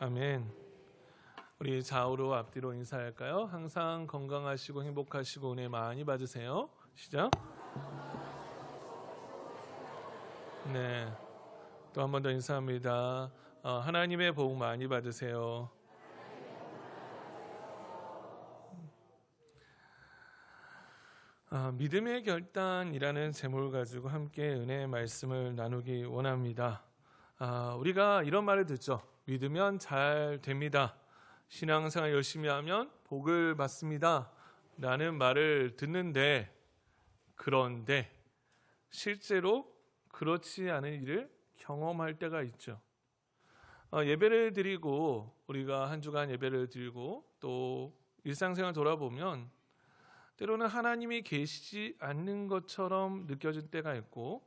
아멘. 우리 좌우로 앞뒤로 인사할까요? 항상 건강하시고 행복하시고 은혜 많이 받으세요. 시작. 네. 또 한 번 더 인사합니다. 하나님의 복 많이 받으세요. 믿음의 결단이라는 제목을 가지고 함께 은혜의 말씀을 나누기 원합니다. 우리가 이런 말을 듣죠. 믿으면 잘 됩니다. 신앙생활 열심히 하면 복을 받습니다. 라는 말을 듣는데, 그런데 실제로 그렇지 않은 일을 경험할 때가 있죠. 예배를 드리고 우리가 한 주간 예배를 드리고 또 일상생활 돌아보면 때로는 하나님이 계시지 않는 것처럼 느껴질 때가 있고,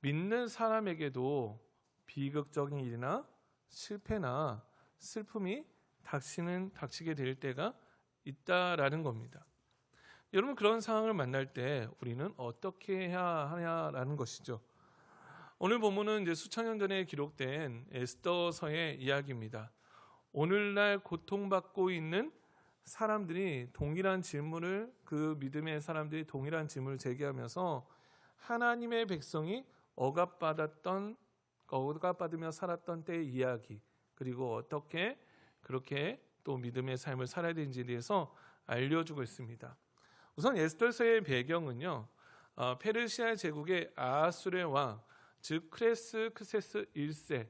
믿는 사람에게도 비극적인 일이나 실패나 슬픔이 닥치게 될 때가 있다라는 겁니다. 여러분, 그런 상황을 만날 때 우리는 어떻게 해야 하냐라는 것이죠. 오늘 본문은 이제 수천 년 전에 기록된 에스더서의 이야기입니다. 오늘날 고통받고 있는 사람들이 동일한 질문을, 그 믿음의 사람들이 동일한 질문을 제기하면서 하나님의 백성이 억압받으며 살았던 때의 이야기, 그리고 어떻게 그렇게 또 믿음의 삶을 살아야 되는지에 대해서 알려주고 있습니다. 우선 에스더서의 배경은요, 페르시아 제국의 아하수르의 왕, 즉 크세스 1세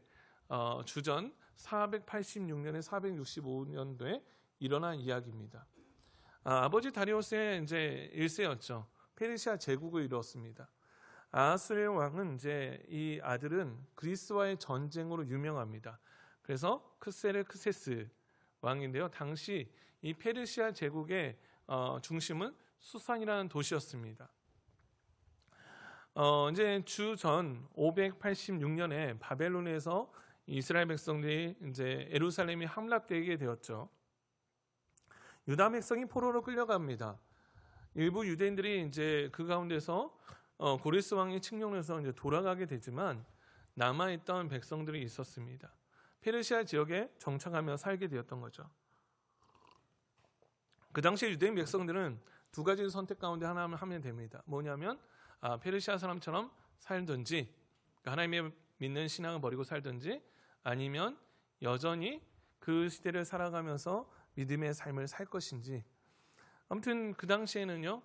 주전 486년에 465년도에 일어난 이야기입니다. 아버지 다리우스의 이제 1세였죠. 페르시아 제국을 이루었습니다. 아하수르의 왕은 이제 이 아들은 그리스와의 전쟁으로 유명합니다. 그래서 크세스 왕인데요. 당시 이 페르시아 제국의 중심은 수산이라는 도시였습니다. 이제 주전 586년에 바벨론에서 이스라엘 백성들이 이제 예루살렘이 함락되게 되었죠. 유다 백성이 포로로 끌려갑니다. 일부 유대인들이 이제 그 가운데서 고레스 왕의 칙령에서 이제 돌아가게 되지만 남아있던 백성들이 있었습니다. 페르시아 지역에 정착하며 살게 되었던 거죠. 그 당시 유대인 백성들은 두 가지 선택 가운데 하나만 하면 됩니다. 뭐냐면 페르시아 사람처럼 살든지, 하나님의 믿는 신앙을 버리고 살든지, 아니면 여전히 그 시대를 살아가면서 믿음의 삶을 살 것인지. 아무튼 그 당시에는요,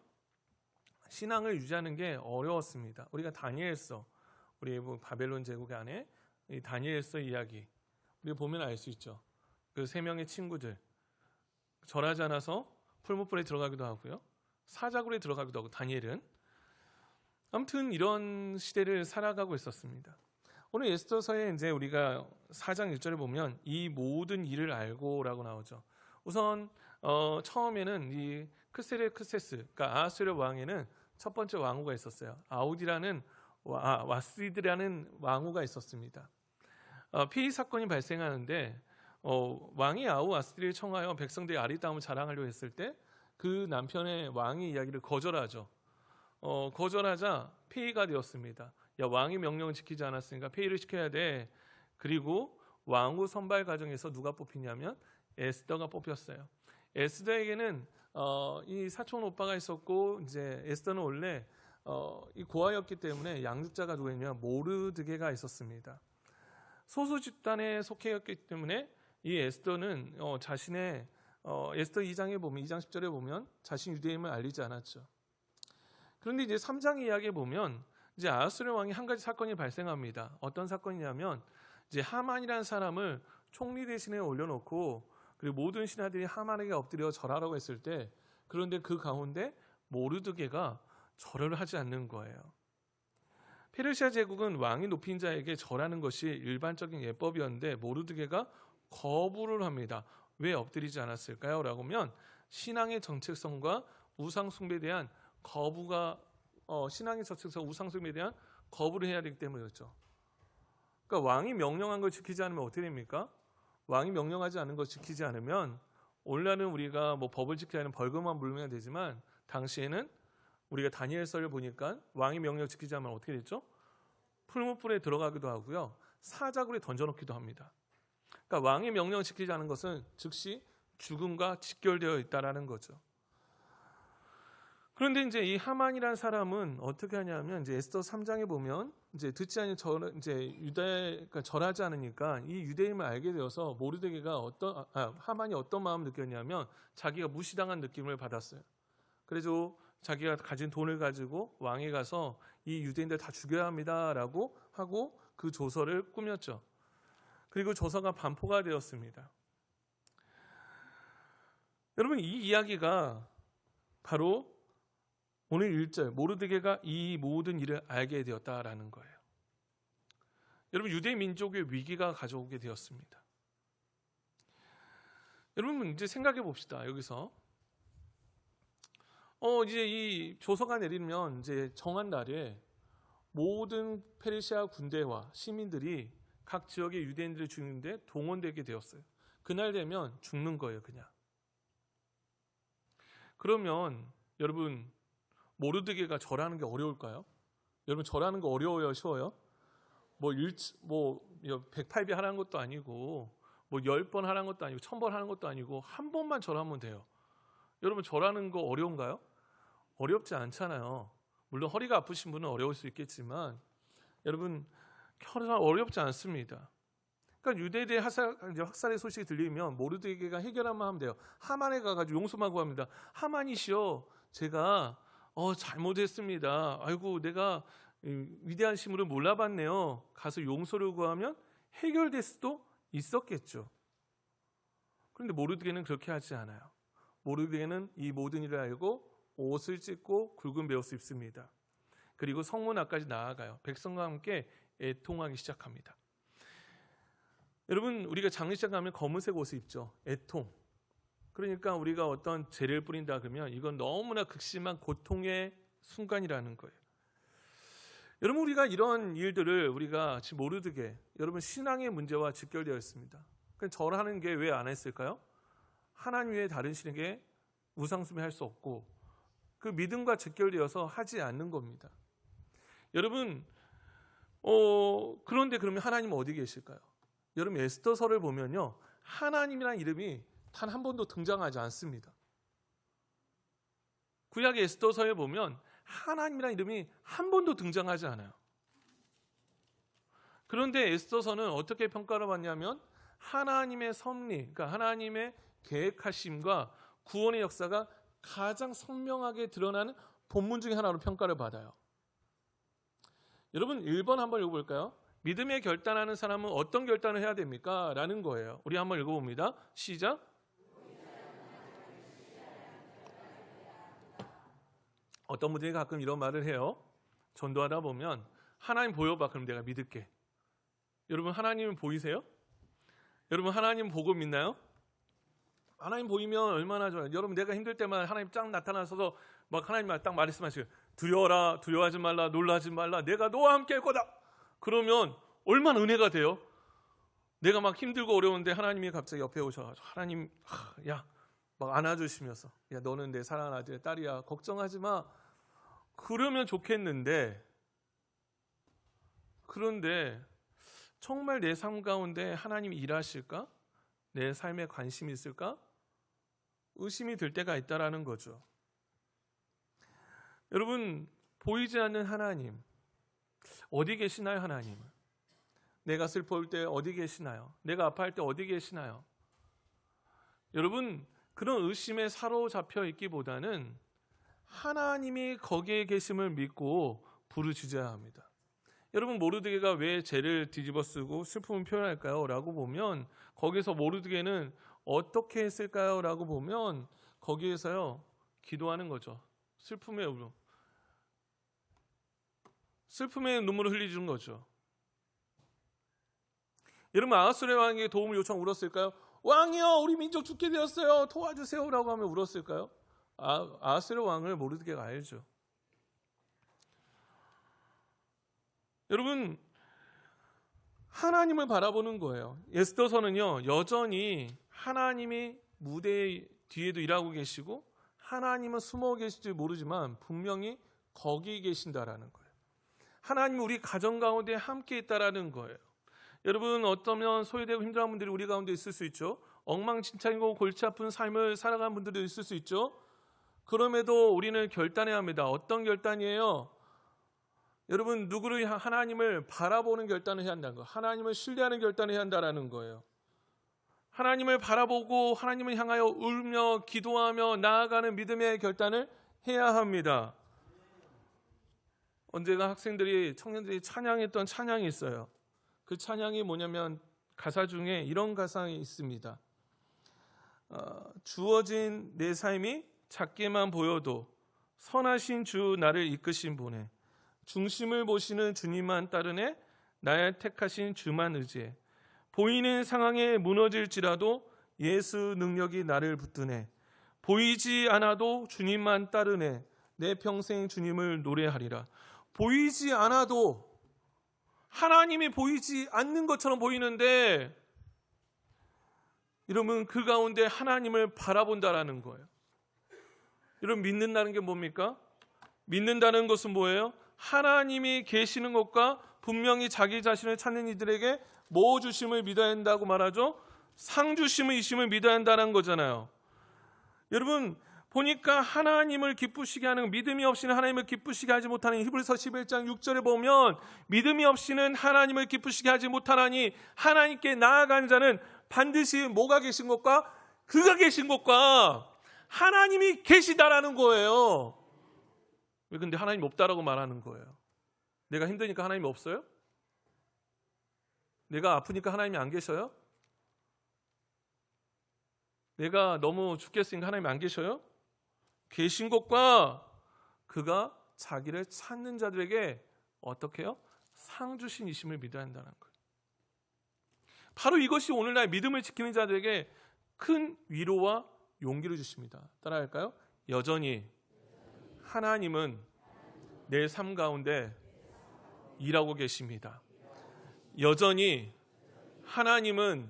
신앙을 유지하는 게 어려웠습니다. 우리가 다니엘서, 우리 바벨론 제국 안에 이 다니엘서 이야기 우리가 보면 알 수 있죠. 그 세 명의 친구들 절하지 않아서 풀무불에 들어가기도 하고요, 사자굴에 들어가기도 하고, 다니엘은. 아무튼 이런 시대를 살아가고 있었습니다. 오늘 에스더서에 이제 우리가 4장 1절에 보면 이 모든 일을 알고라고 나오죠. 우선 처음에는 이 크세스, 그러니까 아하수르 왕에는 첫 번째 왕후가 있었어요. 와스디라는 왕후가 있었습니다. 피의 사건이 발생하는데 왕이 와스디를 청하여 백성들의 아리따움을 자랑하려고 했을 때 그 남편의 왕의 이야기를 거절하죠. 거절하자 폐위가 되었습니다. 야, 왕이 명령을 지키지 않았으니까 폐위를 시켜야 돼. 그리고 왕후 선발 과정에서 누가 뽑히냐면 에스더가 뽑혔어요. 에스더에게는 이 사촌 오빠가 있었고, 이제 에스더는 원래 이 고아였기 때문에 양육자가 누구였냐면 모르드게가 있었습니다. 소수 집단에 속해였기 때문에 이 에스더는 자신의 에스더 2장에 보면, 2장 10절에 보면 자신 유대임을 알리지 않았죠. 그런데 이제 3장 이야기에 보면 이제 아하수르 왕이 한 가지 사건이 발생합니다. 어떤 사건이냐면 이제 하만이라는 사람을 총리 대신에 올려놓고, 그리고 모든 신하들이 하만에게 엎드려 절하라고 했을 때, 그런데 그 가운데 모르드게가 절을 하지 않는 거예요. 페르시아 제국은 왕이 높인 자에게 절하는 것이 일반적인 예법이었는데 모르드게가 거부를 합니다. 왜 엎드리지 않았을까요? 라고 하면 신앙의 정체성과 우상 숭배에 대한 거부가 신앙의 정체성, 우상 숭배에 대한 거부를 해야 되기 때문이었죠. 그러니까 왕이 명령한 걸 지키지 않으면 어떻게 됩니까? 왕이 명령하지 않은 걸 지키지 않으면, 오늘날은 우리가 뭐 법을 지키지 않으면 벌금만 물면 되지만, 당시에는 우리가 다니엘서를 보니까 왕이 명령 지키지 않으면 어떻게 됐죠? 풀무불에 들어가기도 하고요, 사자굴에 던져놓기도 합니다. 그러니까 왕의 명령을 지키지 않은 것은 즉시 죽음과 직결되어 있다라는 거죠. 그런데 이제 이 하만이라는 사람은 어떻게 하냐면 이제 에스더 3장에 보면 이제 듣지 않으니 그러니까 절하지 않으니까 이 유대임을 알게 되어서 모르드게가 하만이 어떤 마음을 느꼈냐면 자기가 무시당한 느낌을 받았어요. 그래서 자기가 가진 돈을 가지고 왕에 가서 이 유대인들 다 죽여야 합니다라고 하고 그 조서를 꾸몄죠. 그리고 조서가 반포가 되었습니다. 여러분, 이 이야기가 바로 오늘 1절 모르드게가 이 모든 일을 알게 되었다라는 거예요. 여러분, 유대 민족의 위기가 가져오게 되었습니다. 여러분, 이제 생각해 봅시다. 여기서 이제 이 조서가 내리면 이제 정한 날에 모든 페르시아 군대와 시민들이 각 지역의 유대인들을 죽이는데 동원되게 되었어요. 그날 되면 죽는 거예요, 그냥. 그러면 여러분, 모르드게가 절하는 게 어려울까요? 여러분, 절하는 거 어려워요, 쉬워요? 뭐 108배 하라는 것도 아니고 뭐 10번 하라는 것도 아니고 1000번 하는 것도 아니고 한 번만 절하면 돼요. 여러분, 절하는 거 어려운가요? 어렵지 않잖아요. 물론 허리가 아프신 분은 어려울 수 있겠지만 여러분, 어렵지 않습니다. 그러니까 유대대 학살의 소식이 들리면 모르드게가 해결하면 하면 돼요. 하만에 가가지고 용서만 구합니다. 하만이시여, 제가 잘못했습니다. 아이고, 내가 위대한 신물을 몰라봤네요. 가서 용서를 구하면 해결될 수도 있었겠죠. 그런데 모르드게는 그렇게 하지 않아요. 모르드게는 이 모든 일을 알고 옷을 찢고 굵은 베옷을 입습니다. 그리고 성문 앞까지 나아가요. 백성과 함께 애통하기 시작합니다. 여러분, 우리가 장례식 가면 검은색 옷을 입죠. 애통. 그러니까 우리가 어떤 죄를 뿌린다 그러면 이건 너무나 극심한 고통의 순간이라는 거예요. 여러분, 우리가 이런 일들을 우리가 지금 모르드게 여러분 신앙의 문제와 직결되어 있습니다. 그럼 절하는 게 왜 안 했을까요? 하나님 외에 다른 신에게 우상숭배할 수 없고 그 믿음과 직결되어서 하지 않는 겁니다. 여러분, 그런데 그러면 하나님은 어디 계실까요? 여러분, 에스더서를 보면요, 하나님이라는 이름이 단 한 번도 등장하지 않습니다. 구약의 에스더서에 보면 하나님이라는 이름이 한 번도 등장하지 않아요. 그런데 에스더서는 어떻게 평가를 받냐면 하나님의 섭리, 그러니까 하나님의 계획하심과 구원의 역사가 가장 선명하게 드러나는 본문 중에 하나로 평가를 받아요. 여러분, 1번 한번 읽어볼까요? 믿음에 결단하는 사람은 어떤 결단을 해야 됩니까? 라는 거예요. 우리 한번 읽어봅니다. 시작. 어떤 분들이 가끔 이런 말을 해요. 전도하다 보면 하나님 보여봐, 그럼 내가 믿을게. 여러분, 하나님은 보이세요? 여러분, 하나님 보고 믿나요? 하나님 보이면 얼마나 좋아요. 여러분, 내가 힘들 때만 하나님 쫙 나타나셔서 막 하나님 딱 말씀하시고 두려워라, 두려워하지 말라, 놀라지 말라, 내가 너와 함께 할 거다. 그러면 얼마나 은혜가 돼요? 내가 막 힘들고 어려운데 하나님이 갑자기 옆에 오셔가지고 하나님, 야, 막 안아주시면서, 야, 너는 내 사랑하는 아들의 딸이야, 걱정하지 마. 그러면 좋겠는데, 그런데 정말 내 삶 가운데 하나님이 일하실까? 내 삶에 관심이 있을까? 의심이 들 때가 있다라는 거죠. 여러분, 보이지 않는 하나님, 어디 계시나요? 하나님은 내가 슬퍼할 때 어디 계시나요? 내가 아파할 때 어디 계시나요? 여러분, 그런 의심에 사로잡혀 있기보다는 하나님이 거기에 계심을 믿고 부르짖어야 합니다. 여러분, 모르드게가 왜 죄를 뒤집어쓰고 슬픔을 표현할까요? 라고 보면 거기서 모르드게는 어떻게 했을까요? 라고 보면 거기에서요, 기도하는 거죠. 슬픔의 눈물을 흘리는 거죠. 여러분, 아하수르 왕에게 도움을 요청 울었을까요? 왕이여, 우리 민족 죽게 되었어요, 도와주세요 라고 하면 울었을까요? 아하수르 왕을 모르드게가 알죠. 여러분, 하나님을 바라보는 거예요. 에스더서는요, 여전히 하나님이 무대 뒤에도 일하고 계시고 하나님은 숨어 계실지 모르지만 분명히 거기 계신다라는 거예요. 하나님은 우리 가정 가운데 함께 있다라는 거예요. 여러분 어쩌면 소외되고 힘들어하는 분들이 우리 가운데 있을 수 있죠. 엉망진창이고 골치 아픈 삶을 살아가는 분들도 있을 수 있죠. 그럼에도 우리는 결단해야 합니다. 어떤 결단이에요? 여러분 누구를 하나님을 바라보는 결단을 해야 한다는 거예요. 하나님을 신뢰하는 결단을 해야 한다는 거예요. 하나님을 바라보고 하나님을 향하여 울며 기도하며 나아가는 믿음의 결단을 해야 합니다. 언제가 학생들이 청년들이 찬양했던 찬양이 있어요. 그 찬양이 뭐냐면 가사 중에 이런 가사가 있습니다. 주어진 내 삶이 작게만 보여도 선하신 주 나를 이끄신 분에 중심을 보시는 주님만 따르네 나의 택하신 주만 의지해 보이는 상황에 무너질지라도 예수 능력이 나를 붙드네 보이지 않아도 주님만 따르네 내 평생 주님을 노래하리라. 보이지 않아도 하나님이 보이지 않는 것처럼 보이는데 여러분 그 가운데 하나님을 바라본다라는 거예요. 여러분 믿는다는 게 뭡니까? 믿는다는 것은 뭐예요? 하나님이 계시는 것과 분명히 자기 자신을 찾는 이들에게 뭐 주심을 믿어야 한다고 말하죠? 상 주심을 이심을 믿어야 한다는 거잖아요. 여러분 보니까 하나님을 기쁘시게 하는 믿음이 없이는 하나님을 기쁘시게 하지 못하는 히브리서 11장 6절에 보면 믿음이 없이는 하나님을 기쁘시게 하지 못하나니 하나님께 나아간 자는 반드시 뭐가 계신 것과 그가 계신 것과 하나님이 계시다라는 거예요. 왜 근데 하나님 없다라고 말하는 거예요? 내가 힘드니까 하나님이 없어요? 내가 아프니까 하나님이 안 계셔요? 내가 너무 죽겠으니까 하나님이 안 계셔요? 계신 것과 그가 자기를 찾는 자들에게 어떻게 해요? 상 주신 이심을 믿어야 한다는 거예요. 바로 이것이 오늘날 믿음을 지키는 자들에게 큰 위로와 용기를 주십니다. 따라할까요? 여전히 하나님은 내 삶 가운데 일하고 계십니다. 여전히 하나님은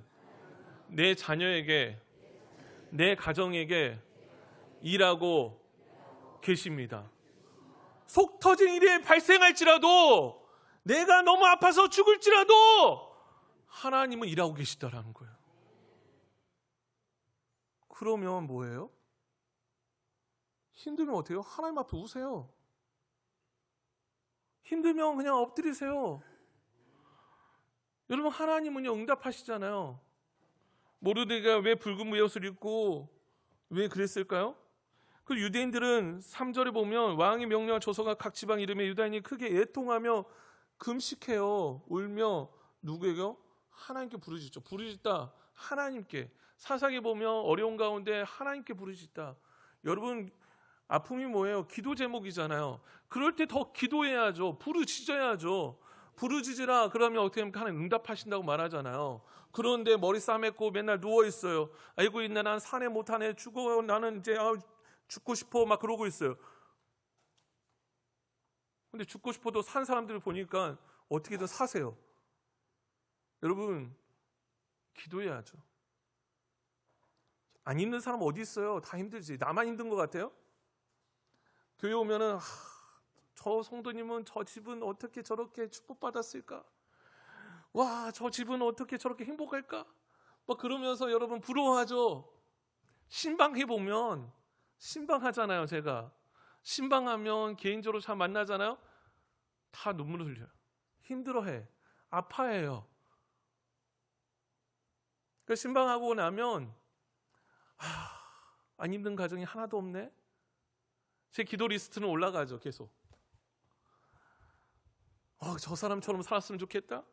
내 자녀에게 내 가정에게 일하고 계십니다. 속 터진 일이 발생할지라도 내가 너무 아파서 죽을지라도 하나님은 일하고 계시다라는 거예요. 그러면 뭐예요? 힘들면 어때요? 하나님 앞에 우세요. 힘들면 그냥 엎드리세요. 여러분 하나님은요 응답하시잖아요. 모르드게가 왜 붉은 무엇을 입고 왜 그랬을까요? 그 유대인들은 3절에 보면 왕의 명령과 조서가 각 지방 이름에 유다인이 크게 애통하며 금식해요. 울며 누구에게요? 하나님께 부르짖죠. 부르짖다 하나님께. 사사기에 보면 어려운 가운데 하나님께 부르짖다. 여러분 아픔이 뭐예요? 기도 제목이잖아요. 그럴 때 더 기도해야죠. 부르짖어야죠. 부르짖으라 그러면 어떻게 합니까? 하나님 응답하신다고 말하잖아요. 그런데 머리 싸맸고 맨날 누워있어요. 아이고 있네 난 사내 못하네 죽어 나는 이제 죽고 싶어 막 그러고 있어요. 근데 죽고 싶어도 산 사람들을 보니까 어떻게든 사세요. 여러분 기도해야죠. 안 힘든 사람 어디 있어요? 다 힘들지. 나만 힘든 것 같아요? 교회 오면은 저 성도님은 저 집은 어떻게 저렇게 축복받았을까? 와, 저 집은 어떻게 저렇게 행복할까? 막 그러면서 여러분 부러워하죠. 신방해보면 신방하잖아요. 제가 신방하면 개인적으로 잘 만나잖아요. 다 눈물을 흘려요. 힘들어해. 아파해요. 그러니까 신방하고 나면 안 힘든 가정이 하나도 없네. 제 기도 리스트는 올라가죠. 계속. 저 사람처럼 살았으면 좋겠다.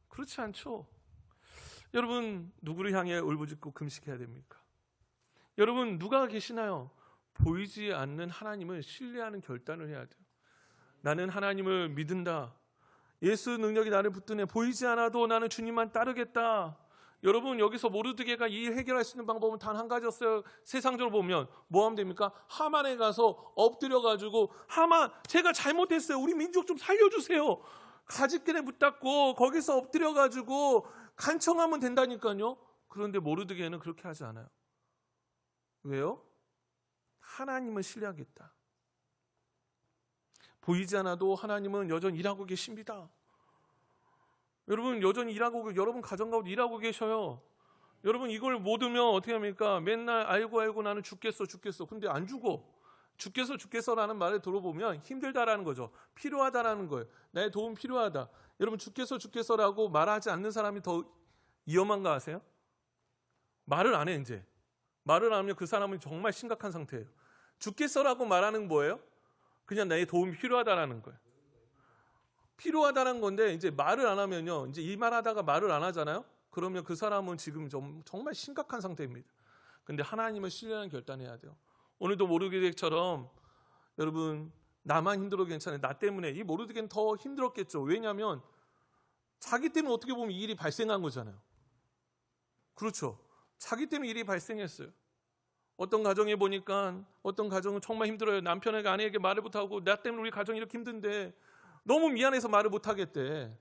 그렇지 않죠. 여러분 누구를 향해 울부짖고 금식해야 됩니까? 여러분 누가 계시나요? 보이지 않는 하나님을 신뢰하는 결단을 해야 돼요. 나는 하나님을 믿는다. 예수 능력이 나를 붙드네. 보이지 않아도 나는 주님만 따르겠다. 여러분 여기서 모르드게가 이 해결할 수 있는 방법은 단 한 가지였어요. 세상적으로 보면 뭐 하면 됩니까? 하만에 가서 엎드려가지고 하만 제가 잘못했어요. 우리 민족 좀 살려주세요. 가지끈에 붙잡고 거기서 엎드려가지고 간청하면 된다니까요. 그런데 모르드게는 그렇게 하지 않아요. 왜요? 하나님을 신뢰하겠다. 보이지 않아도 하나님은 여전히 일하고 계십니다. 여러분 여전히 일하고, 여러분 가정 가운데 일하고 계셔요. 여러분 이걸 모두면 어떻게 합니까? 맨날 알고 나는 죽겠어. 근데 안 죽어. 죽겠어라는 말을 들어보면 힘들다라는 거죠. 필요하다라는 거예요. 나의 도움 필요하다. 여러분 죽겠어라고 말하지 않는 사람이 더 위험한가 아세요? 말을 안 해 이제. 말을 안 하면 그 사람은 정말 심각한 상태예요. 죽겠어라고 말하는 뭐예요? 그냥 나의 도움이 필요하다라는 거예요. 필요하다는 건데 이제 말을 안 하면요. 이제 이 말하다가 말을 안 하잖아요. 그러면 그 사람은 지금 정말 심각한 상태입니다. 근데 하나님을 신뢰하는 결단해야 돼요. 오늘도 모르드게처럼 여러분 나만 힘들어도 괜찮아요. 나 때문에 이 모르드게는 더 힘들었겠죠. 왜냐하면 자기 때문에 어떻게 보면 이 일이 발생한 거잖아요. 그렇죠. 자기 때문에 일이 발생했어요. 어떤 가정에 보니까 어떤 가정은 정말 힘들어요. 남편에게 아내에게 말을 못하고 나 때문에 우리 가정이 이렇게 힘든데 너무 미안해서 말을 못하겠대.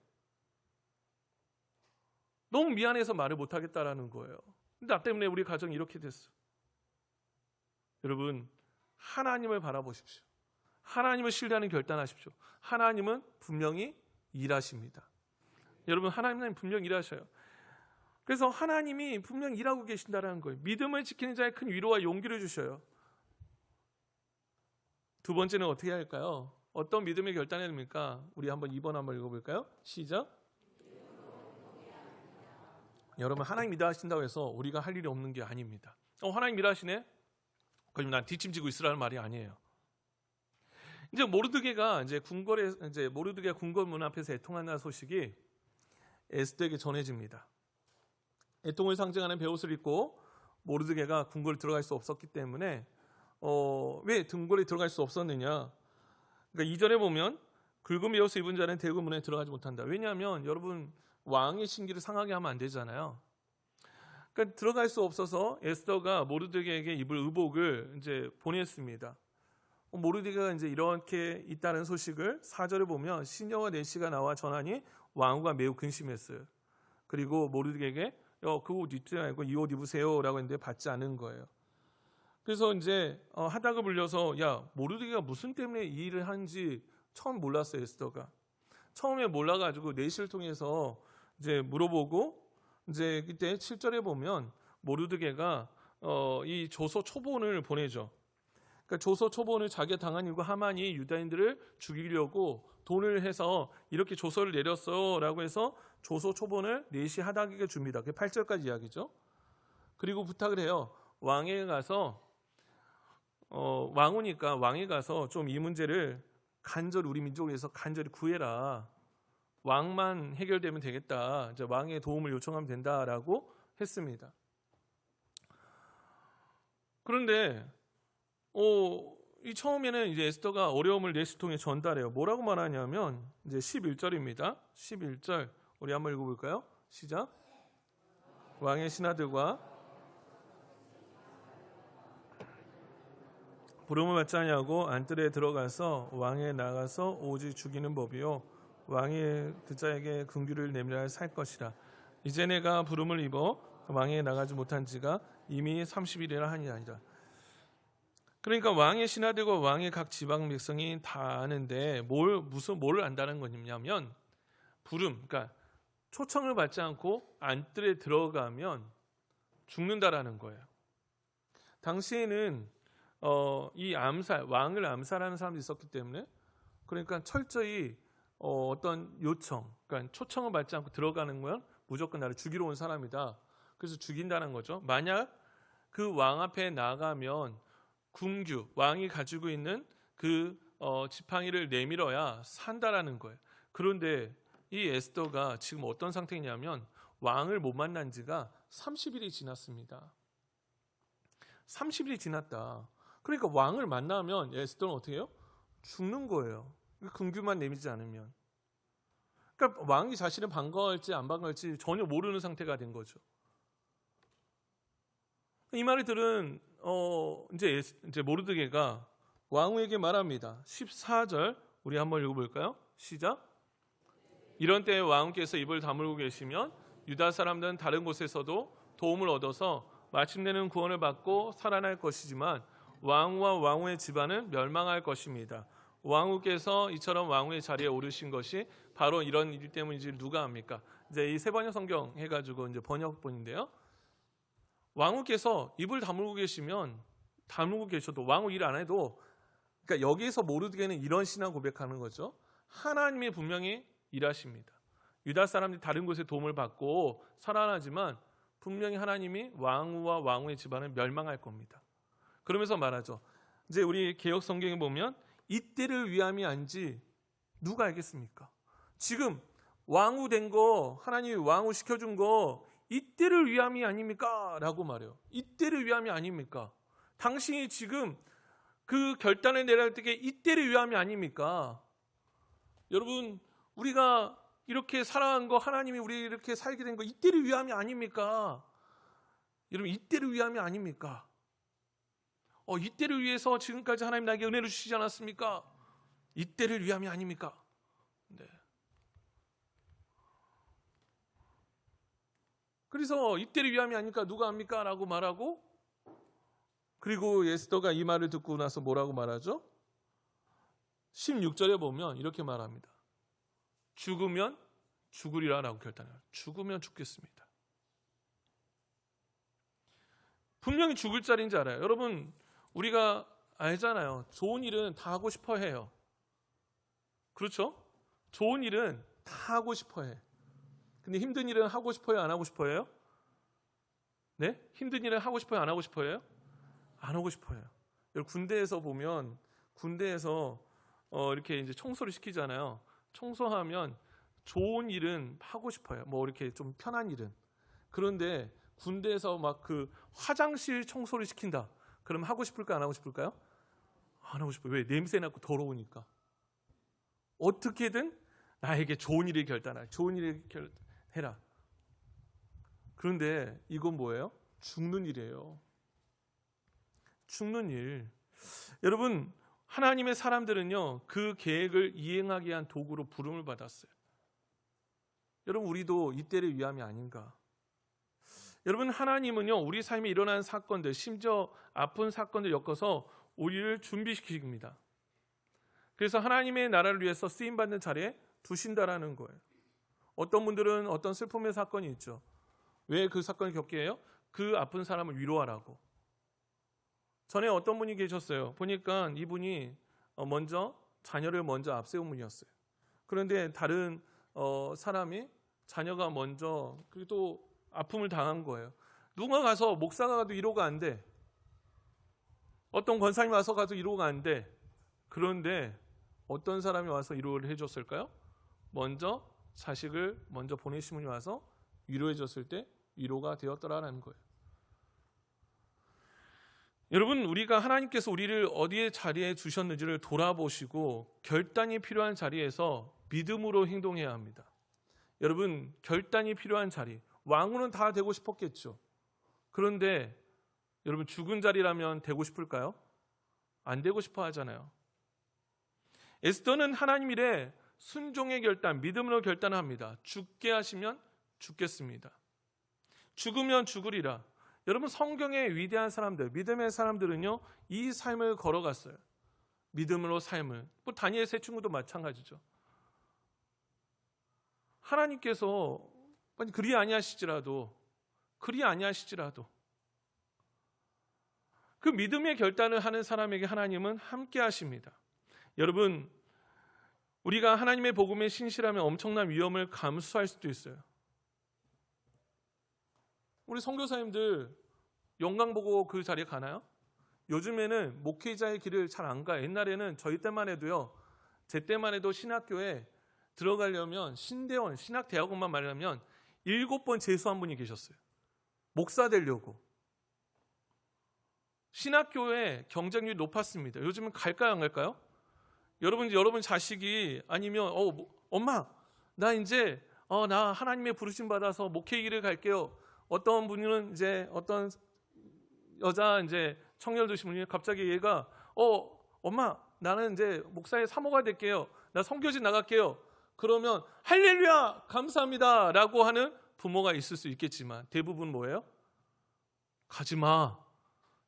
너무 미안해서 말을 못하겠다라는 거예요. 나 때문에 우리 가정이 이렇게 됐어. 여러분 하나님을 바라보십시오. 하나님을 신뢰하는 결단하십시오. 하나님은 분명히 일하십니다. 여러분 하나님은 분명히 일하셔요. 그래서 하나님이 분명히 일하고 계신다는 거예요. 믿음을 지키는 자의 큰 위로와 용기를 주셔요. 두 번째는 어떻게 할까요? 어떤 믿음의 결단해야 됩니까? 우리 한번 2번 한번 읽어볼까요? 시작. 여러분 하나님 일하신다고 해서 우리가 할 일이 없는 게 아닙니다. 하나님 일하시네? 그럼 난 뒷짐지고 있으라는 말이 아니에요. 이제 모르드게가 모르드게가 궁궐 문 앞에서 애통한다는 소식이 에스더에게 전해집니다. 애통을 상징하는 베옷을 입고 모르드게가 궁궐에 들어갈 수 없었기 때문에 왜 궁궐에 들어갈 수 없었느냐? 그러니까 2절에 보면 굵은 베옷을 입은 자는 대궐 문에 들어가지 못한다. 왜냐하면 여러분 왕의 신기를 상하게 하면 안 되잖아요. 그러니까 들어갈 수 없어서 에스더가 모르드게에게 입을 의복을 이제 보냈습니다. 모르드게가 이제 이렇게 있다는 소식을 4절에 보면 시녀와 내시가 나와 전하니 왕후가 매우 근심했어요. 그리고 모르드게에게 그 옷 입지 말고 이 옷 입으세요라고 했는데 받지 않은 거예요. 그래서 이제 하닥을 불려서 모르드게가 무슨 때문에 이 일을 하는지 처음 몰랐어요. 에스더가 처음에 몰라가지고 내시를 통해서 이제 물어보고 이제 그때 7절에 보면 모르드게가 이 조서 초본을 보내죠. 그러니까 조서 초본을 자기가 당한 이유가 하만이 유다인들을 죽이려고 돈을 해서 이렇게 조서를 내렸어라고 해서 조서 초본을 내시 하닥에게 줍니다. 그게 8절까지 이야기죠. 그리고 부탁을 해요. 왕에 가서 왕후니까 왕에 가서 좀 이 문제를 간절히 우리 민족을 위해서 간절히 구해라. 왕만 해결되면 되겠다. 이제 왕의 도움을 요청하면 된다라고 했습니다. 그런데 이 처음에는 이제 에스더가 어려움을 내시 통해 전달해요. 뭐라고 말하냐면 이제 11절입니다. 11절 우리 한번 읽어볼까요? 시작. 왕의 신하들과 부름을 받지 아니하고 안뜰에 들어가서 왕에 나가서 오직 죽이는 법이요 왕이 그 자에게 긍휼을 내밀어 살 것이라. 이제 내가 부름을 입어 왕에 나가지 못한 지가 이미 30일이나 하니 아니라. 그러니까 왕의 신하들과 왕의 각 지방 백성이 다 아는데 뭘 안다는 거냐면 부름, 그러니까 초청을 받지 않고 안뜰에 들어가면 죽는다라는 거예요. 당시에는 이 왕을 암살하는 사람들이 있었기 때문에 그러니까 철저히 어떤 요청, 그러니까 초청을 받지 않고 들어가는 건 무조건 나를 죽이러 온 사람이다. 그래서 죽인다는 거죠. 만약 그 왕 앞에 나가면 궁규, 왕이 가지고 있는 그 지팡이를 내밀어야 산다라는 거예요. 그런데 이 에스더가 지금 어떤 상태냐면 왕을 못 만난 지가 30일이 지났습니다. 30일이 지났다. 그러니까 왕을 만나면 에스더는 어떻게 해요? 죽는 거예요. 긍규만 내밀지 않으면. 그러니까 왕이 자신을 반가워할지 안 반가워할지 전혀 모르는 상태가 된 거죠. 이 말을 들은 이제 모르드게가 왕후에게 말합니다. 14절 우리 한번 읽어볼까요? 시작. 이런 때에 왕후께서 입을 다물고 계시면 유다 사람들은 다른 곳에서도 도움을 얻어서 마침내는 구원을 받고 살아날 것이지만 왕후와 왕후의 집안은 멸망할 것입니다. 왕후께서 이처럼 왕후의 자리에 오르신 것이 바로 이런 일 때문인지 누가 압니까? 이제 이 세번역 성경 해가지고 이제 번역본인데요. 왕후께서 입을 다물고 계셔도 왕후 일 안 해도, 그러니까 여기에서 모르게는 이런 신앙 고백하는 거죠. 하나님이 분명히 일하십니다. 유다 사람들이 다른 곳에 도움을 받고 살아나지만 분명히 하나님이 왕후와 왕후의 집안을 멸망할 겁니다. 그러면서 말하죠. 이제 우리 개역 성경에 보면 이때를 위함이 아닌지 누가 알겠습니까? 지금 왕후 된 거, 하나님이 왕후 시켜준 거 이때를 위함이 아닙니까? 라고 말해요. 이때를 위함이 아닙니까? 당신이 지금 그 결단을 내려야 할 때 이때를 위함이 아닙니까? 여러분, 우리가 이렇게 살아간 거, 하나님이 우리 이렇게 살게 된 거 이때를 위함이 아닙니까? 여러분, 이때를 위함이 아닙니까? 이때를 위해서 지금까지 하나님 나에게 은혜를 주시지 않았습니까? 이때를 위함이 아닙니까? 네. 그래서 이때를 위함이 아닙니까? 누가 합니까? 라고 말하고, 그리고 에스더가 이 말을 듣고 나서 뭐라고 말하죠? 16절에 보면 이렇게 말합니다. 죽으면 죽으리라 라고 결단해요. 죽으면 죽겠습니다. 분명히 죽을 자리인지 알아요. 여러분, 우리가 알잖아요. 좋은 일은 다 하고 싶어 해요. 그렇죠? 좋은 일은 다 하고 싶어 해. 근데 힘든 일은 하고 싶어요? 안 하고 싶어요? 네? 힘든 일은 하고 싶어요? 안 하고 싶어요? 안 하고 싶어요. 여러분, 군대에서 보면, 군대에서 이렇게 이제 청소를 시키잖아요. 청소하면 좋은 일은 하고 싶어요. 뭐 이렇게 좀 편한 일은. 그런데 군대에서 막 그 화장실 청소를 시킨다. 그럼 하고 싶을까? 안 하고 싶을까요? 안 하고 싶어요. 왜? 냄새 나고 더러우니까. 어떻게든 나에게 좋은 일을 결단하라. 좋은 일을 해라. 그런데 이건 뭐예요? 죽는 일이에요. 죽는 일. 여러분, 하나님의 사람들은요, 그 계획을 이행하기 위한 도구로 부름을 받았어요. 여러분, 우리도 이때를 위함이 아닌가? 여러분, 하나님은요, 우리 삶에 일어난 사건들, 심지어 아픈 사건들 엮어서 우리를 준비시킵니다. 그래서 하나님의 나라를 위해서 쓰임받는 자리에 두신다라는 거예요. 어떤 분들은 어떤 슬픔의 사건이 있죠. 왜 그 사건을 겪게 해요? 그 아픈 사람을 위로하라고. 전에 어떤 분이 계셨어요. 보니까 이분이 자녀를 먼저 앞세운 분이었어요. 그런데 다른 사람이 자녀가 먼저 또 아픔을 당한 거예요. 누가 가서 목사가 가도 위로가 안 돼. 어떤 권사님이 와서 가도 위로가 안 돼. 그런데 어떤 사람이 와서 위로를 해줬을까요? 먼저 자식을 먼저 보내신 분이 와서 위로해줬을 때 위로가 되었더라라는 거예요. 여러분, 우리가 하나님께서 우리를 어디에 자리에 주셨는지를 돌아보시고 결단이 필요한 자리에서 믿음으로 행동해야 합니다. 여러분, 결단이 필요한 자리, 왕후는 다 되고 싶었겠죠. 그런데 여러분, 죽은 자리라면 되고 싶을까요? 안 되고 싶어 하잖아요. 에스더는 하나님 일에 순종의 결단, 믿음으로 결단합니다. 죽게 하시면 죽겠습니다. 죽으면 죽으리라. 여러분, 성경의 위대한 사람들, 믿음의 사람들은요, 이 삶을 걸어갔어요. 믿음으로 삶을. 뭐 다니엘 세 친구도 마찬가지죠. 하나님께서 그리 아니하시지라도 그 믿음의 결단을 하는 사람에게 하나님은 함께 하십니다. 여러분, 우리가 하나님의 복음에 신실하면 엄청난 위험을 감수할 수도 있어요. 우리 선교사님들 영광 보고 그 자리에 가나요? 요즘에는 목회자의 길을 잘 안 가요. 옛날에는 저희 때만 해도요, 제 때만 해도 신학교에 들어가려면 신대원, 신학대학원만 말하면 7번 재수한 분이 계셨어요. 목사 되려고. 신학교의 경쟁률이 높았습니다. 요즘은 갈까요, 안 갈까요? 여러분 자식이 아니면 엄마, 나 이제 나 하나님의 부르심 받아서 목회 길을 갈게요. 어떤 분은 이제 어떤 여자 이제 청년 되신 분이 갑자기 얘가 엄마, 나는 이제 목사의 사모가 될게요. 나 선교지 나갈게요. 그러면 할렐루야, 감사합니다 라고 하는 부모가 있을 수 있겠지만 대부분 뭐예요? 가지마,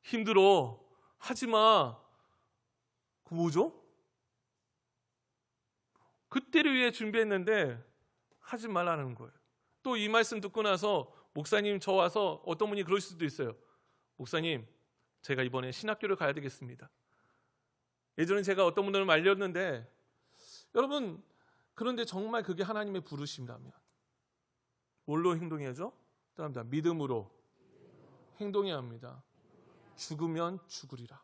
힘들어, 하지마. 그 뭐죠? 그때를 위해 준비했는데 하지 말라는 거예요. 또 이 말씀 듣고 나서 목사님 저 와서 어떤 분이 그러실 수도 있어요. 목사님 제가 이번에 신학교를 가야 되겠습니다. 예전에 제가 어떤 분들을 말렸는데 여러분 그런데 정말 그게 하나님의 부르심이라면 뭘로 행동해야죠? 따라합니다. 믿음으로 행동해야 합니다. 죽으면 죽으리라.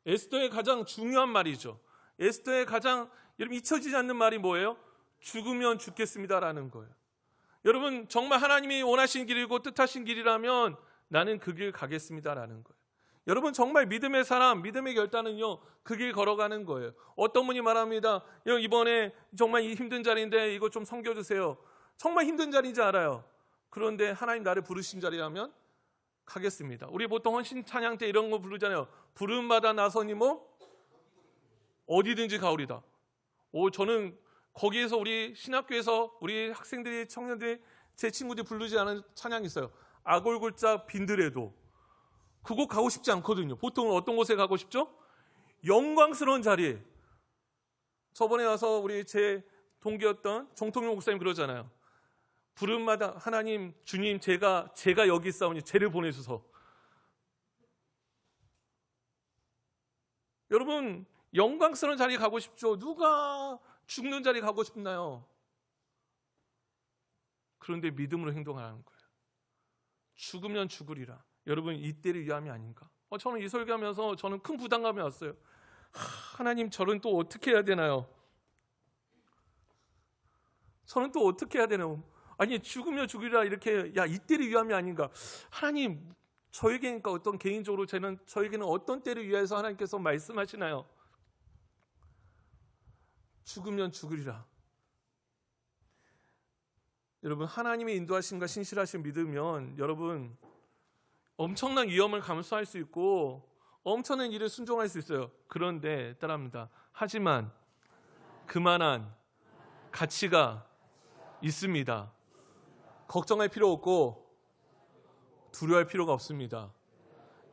에스더의 가장 중요한 말이죠. 에스더의 가장 여러분 잊혀지지 않는 말이 뭐예요? 죽으면 죽겠습니다라는 거예요. 여러분 정말 하나님이 원하신 길이고 뜻하신 길이라면 나는 그 길 가겠습니다라는 거예요. 여러분 정말 믿음의 사람, 믿음의 결단은요 그 길 걸어가는 거예요. 어떤 분이 말합니다. 이번에 정말 이 힘든 자리인데 이거 좀 섬겨주세요. 정말 힘든 자리인지 알아요. 그런데 하나님 나를 부르신 자리라면 가겠습니다. 우리 보통 헌신 찬양 때 이런 거 부르잖아요. 부름받아 나서니 뭐 어디든지 가오리다. 저는 거기에서 우리 신학교에서 우리 학생들이 청년들이 제 친구들이 부르지 않은 찬양이 있어요. 아골골자 빈들에도. 그곳 가고 싶지 않거든요. 보통은 어떤 곳에 가고 싶죠? 영광스러운 자리. 저번에 와서 우리 제 동기였던 정통용 목사님 그러잖아요. 부름마다 하나님 주님 제가 여기 있사오니 쟤를 보내주소. 여러분 영광스러운 자리 가고 싶죠. 누가 죽는 자리 가고 싶나요? 그런데 믿음으로 행동하라는 거예요. 죽으면 죽으리라. 여러분 이때를 위함이 아닌가? 저는 이 설교하면서 저는 큰 부담감이 왔어요. 하나님 저는 또 어떻게 해야 되나요? 저는 또 어떻게 해야 되나요? 아니 죽으면 죽으리라 이렇게 이때를 위함이 아닌가? 하나님 저에게는 어떤 개인적으로 저에게는 어떤 때를 위해서 하나님께서 말씀하시나요? 죽으면 죽으리라. 여러분 하나님의 인도하심과 신실하심 믿으면 여러분 엄청난 위험을 감수할 수 있고 엄청난 일을 순종할 수 있어요. 그런데 따라합니다. 하지만 그만한 가치가 있습니다. 걱정할 필요 없고 두려워할 필요가 없습니다.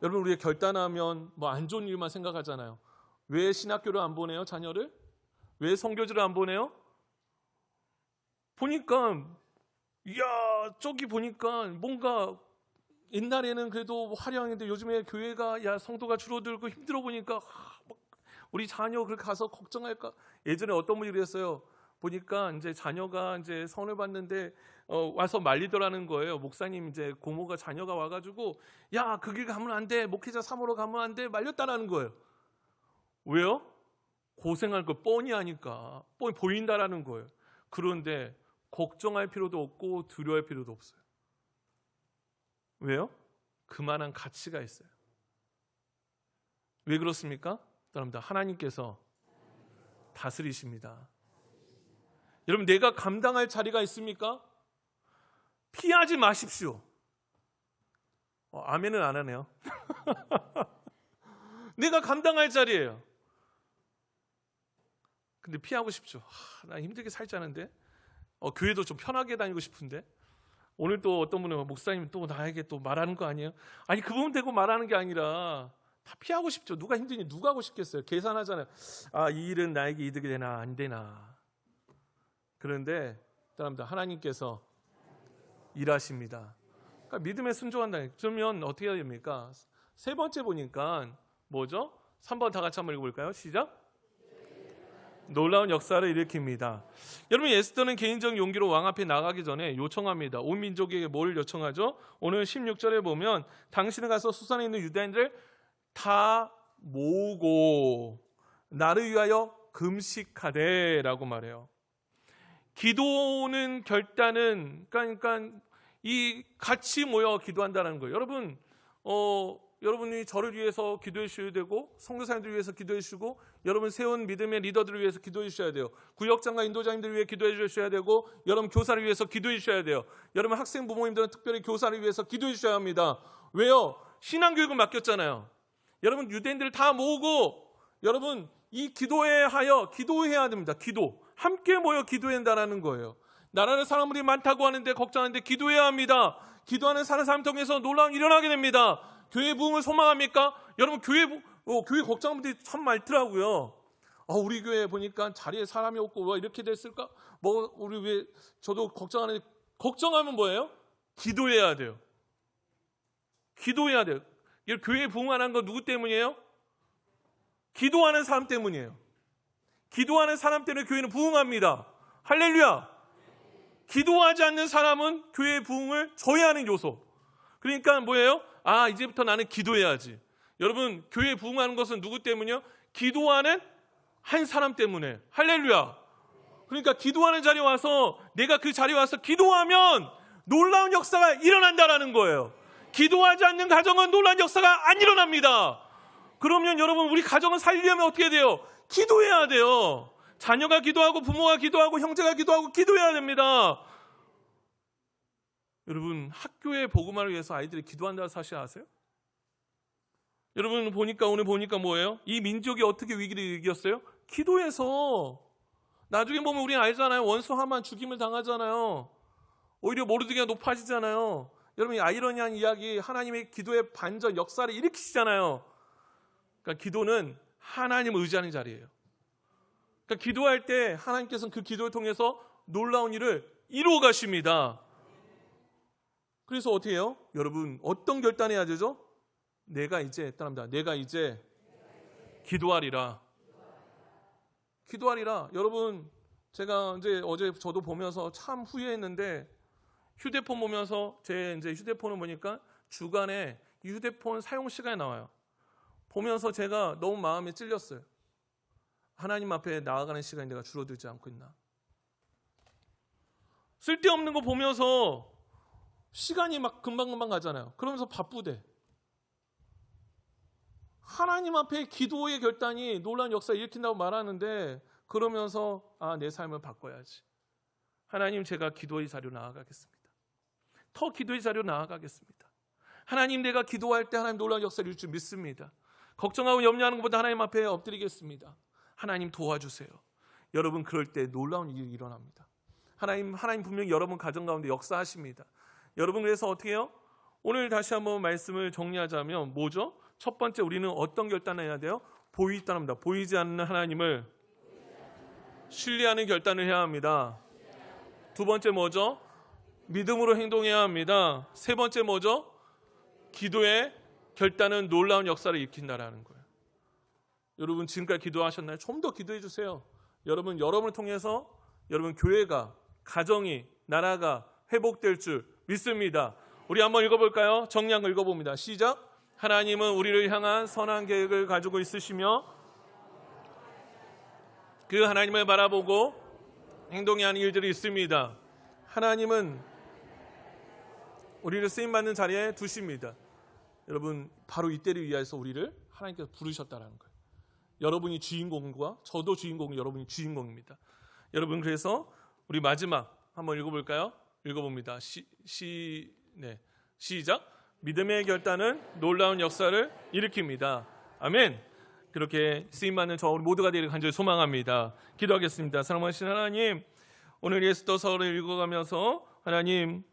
여러분 우리가 결단하면 안 좋은 일만 생각하잖아요. 왜 신학교를 안 보내요? 자녀를? 왜 선교지를 안 보내요? 보니까 저기 보니까 뭔가 옛날에는 그래도 화려했는데 요즘에 교회가 성도가 줄어들고 힘들어 보니까 우리 자녀 그렇게 가서 걱정할까? 예전에 어떤 분이 그랬어요. 보니까 이제 자녀가 이제 선을 받는데 와서 말리더라는 거예요. 목사님 이제 고모가 자녀가 와가지고 그 길 가면 안 돼. 목회자 사모로 가면 안 돼. 말렸다라는 거예요. 왜요? 고생할 걸 뻔히 하니까 뻔히 보인다라는 거예요. 그런데 걱정할 필요도 없고 두려워할 필요도 없어요. 왜요? 그만한 가치가 있어요. 왜 그렇습니까? 여러분들 하나님께서 다스리십니다. 여러분 내가 감당할 자리가 있습니까? 피하지 마십시오. 아멘은 안 하네요. 내가 감당할 자리예요. 근데 피하고 싶죠. 나 힘들게 살자는데 교회도 좀 편하게 다니고 싶은데 오늘 또 어떤 분은 목사님 또 나에게 또 말하는 거 아니에요? 아니 그 부분 대고 말하는 게 아니라 다 피하고 싶죠. 누가 힘드니 누가 하고 싶겠어요. 계산하잖아요. 이 일은 나에게 이득이 되나 안 되나. 그런데 따라합니다. 하나님께서 일하십니다. 그러니까 믿음에 순종한다. 그러면 어떻게 해야 됩니까? 세 번째 보니까 뭐죠? 3번 다 같이 한번 읽어볼까요? 시작. 놀라운 역사를 일으킵니다. 여러분 에스더는 개인적 용기로 왕 앞에 나가기 전에 요청합니다. 온 민족에게 뭘 요청하죠? 오늘 16절에 보면 당신은 가서 수산에 있는 유대인들 다 모으고 나를 위하여 금식하되 라고 말해요. 기도는 결단은 그러니까 이 같이 모여 기도한다는 거예요. 여러분 여러분이 저를 위해서 기도해 주셔야 되고 선교사님들을 위해서 기도해 주시고 여러분 세운 믿음의 리더들을 위해서 기도해 주셔야 돼요. 구역장과 인도자님들을 위해 기도해 주셔야 되고 여러분 교사를 위해서 기도해 주셔야 돼요. 여러분 학생 부모님들은 특별히 교사를 위해서 기도해 주셔야 합니다. 왜요? 신앙교육을 맡겼잖아요. 여러분 유대인들을 다 모으고 여러분 이 기도해야 됩니다. 기도. 함께 모여 기도해야 한다는 거예요. 나라는 사람들이 많다고 하는데 걱정하는데 기도해야 합니다. 기도하는 사람 통해서 놀라움이 일어나게 됩니다. 교회 부흥을 소망합니까? 여러분 교회 걱정하는 분들이 참 많더라고요. 우리 교회 보니까 자리에 사람이 없고 왜 이렇게 됐을까? 우리 왜 저도 걱정하는데, 걱정하면 뭐예요? 기도해야 돼요. 기도해야 돼요. 이 교회 부흥하는 건 누구 때문이에요? 기도하는 사람 때문이에요. 기도하는 사람 때문에 교회는 부흥합니다. 할렐루야. 기도하지 않는 사람은 교회의 부흥을 저해하는 요소. 그러니까 뭐예요? 이제부터 나는 기도해야지. 여러분, 교회 부흥하는 것은 누구 때문이요? 기도하는 한 사람 때문에. 할렐루야. 그러니까 기도하는 자리에 와서, 내가 그 자리에 와서 기도하면 놀라운 역사가 일어난다라는 거예요. 기도하지 않는 가정은 놀라운 역사가 안 일어납니다. 그러면 여러분, 우리 가정을 살리려면 어떻게 돼요? 기도해야 돼요. 자녀가 기도하고 부모가 기도하고 형제가 기도하고 기도해야 됩니다. 여러분, 학교의 복음화를 위해서 아이들이 기도한다는 사실 아세요? 여러분 오늘 보니까 뭐예요? 이 민족이 어떻게 위기를 이겼어요? 기도해서. 나중에 보면 우리는 알잖아요. 원수 하만 죽임을 당하잖아요. 오히려 모르드게가 높아지잖아요. 여러분, 이 아이러니한 이야기, 하나님의 기도의 반전 역사를 일으키시잖아요. 그러니까 기도는 하나님을 의지하는 자리예요. 그러니까 기도할 때 하나님께서는 그 기도를 통해서 놀라운 일을 이루어 가십니다. 그래서 어떻게 해요? 여러분, 어떤 결단해야 되죠? 내가 이제 기도하리라. 기도하리라. 여러분, 제가 이제 어제 저도 보면서 참 후회했는데, 휴대폰 보면서 제 이제 휴대폰을 보니까 주간에 휴대폰 사용 시간이 나와요. 보면서 제가 너무 마음에 찔렸어요. 하나님 앞에 나아가는 시간이 내가 줄어들지 않고 있나. 쓸데없는 거 보면서 시간이 막 금방금방 가잖아요. 그러면서 바쁘대. 하나님 앞에 기도의 결단이 놀라운 역사를 일으킨다고 말하는데, 그러면서 내 삶을 바꿔야지. 하나님, 제가 기도의 자리로 나아가겠습니다. 더 기도의 자리로 나아가겠습니다. 하나님, 내가 기도할 때 하나님 놀라운 역사를 이룰 줄 믿습니다. 걱정하고 염려하는 것보다 하나님 앞에 엎드리겠습니다. 하나님 도와주세요. 여러분, 그럴 때 놀라운 일이 일어납니다. 하나님 분명히 여러분 가정 가운데 역사하십니다. 여러분, 그래서 어떻게 해요? 오늘 다시 한번 말씀을 정리하자면 뭐죠? 첫 번째, 우리는 어떤 결단을 해야 돼요? 보이지 않습니다. 보이지 않는 하나님을 신뢰하는 결단을 해야 합니다. 두 번째 뭐죠? 믿음으로 행동해야 합니다. 세 번째 뭐죠? 기도의 결단은 놀라운 역사를 일으킨다라는 거예요. 여러분, 지금까지 기도하셨나요? 좀 더 기도해 주세요. 여러분을 통해서 여러분 교회가, 가정이, 나라가 회복될 줄 믿습니다. 우리 한번 읽어볼까요? 정리한 거 읽어봅니다. 시작. 하나님은 우리를 향한 선한 계획을 가지고 있으시며 그 하나님을 바라보고 행동해야 하는 일들이 있습니다. 하나님은 우리를 쓰임받는 자리에 두십니다. 여러분, 바로 이때를 위해서 우리를 하나님께서 부르셨다는 거예요. 여러분이 주인공과 저도 주인공, 여러분이 주인공입니다. 여러분, 그래서 우리 마지막 한번 읽어볼까요? 읽어봅니다. 시작. 믿음의 결단은 놀라운 역사를 일으킵니다. 아멘. 그렇게 쓰임받는 저 우리 모두가 되기를 간절히 소망합니다. 기도하겠습니다. 사랑하신 하나님, 오늘 에스더서를 읽어가면서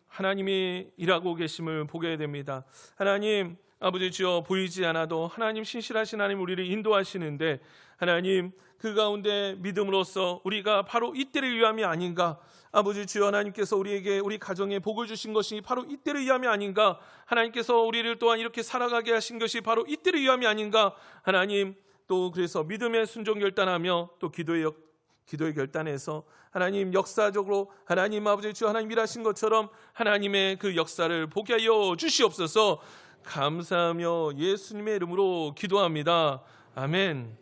하나님이 일하고 계심을 보게 됩니다. 하나님, 아버지 주여, 보이지 않아도 하나님 신실하신 하나님 우리를 인도하시는데, 하나님 그 가운데 믿음으로써 우리가 바로 이때를 위함이 아닌가. 아버지 주여, 하나님께서 우리에게 우리 가정에 복을 주신 것이 바로 이때를 위함이 아닌가. 하나님께서 우리를 또한 이렇게 살아가게 하신 것이 바로 이때를 위함이 아닌가. 하나님, 또 그래서 믿음의 순종 결단하며 또 기도의 결단에서 하나님 역사적으로 하나님 아버지 주여 하나님 일하신 것처럼 하나님의 그 역사를 보게 하여 주시옵소서. 감사하며 예수님의 이름으로 기도합니다. 아멘.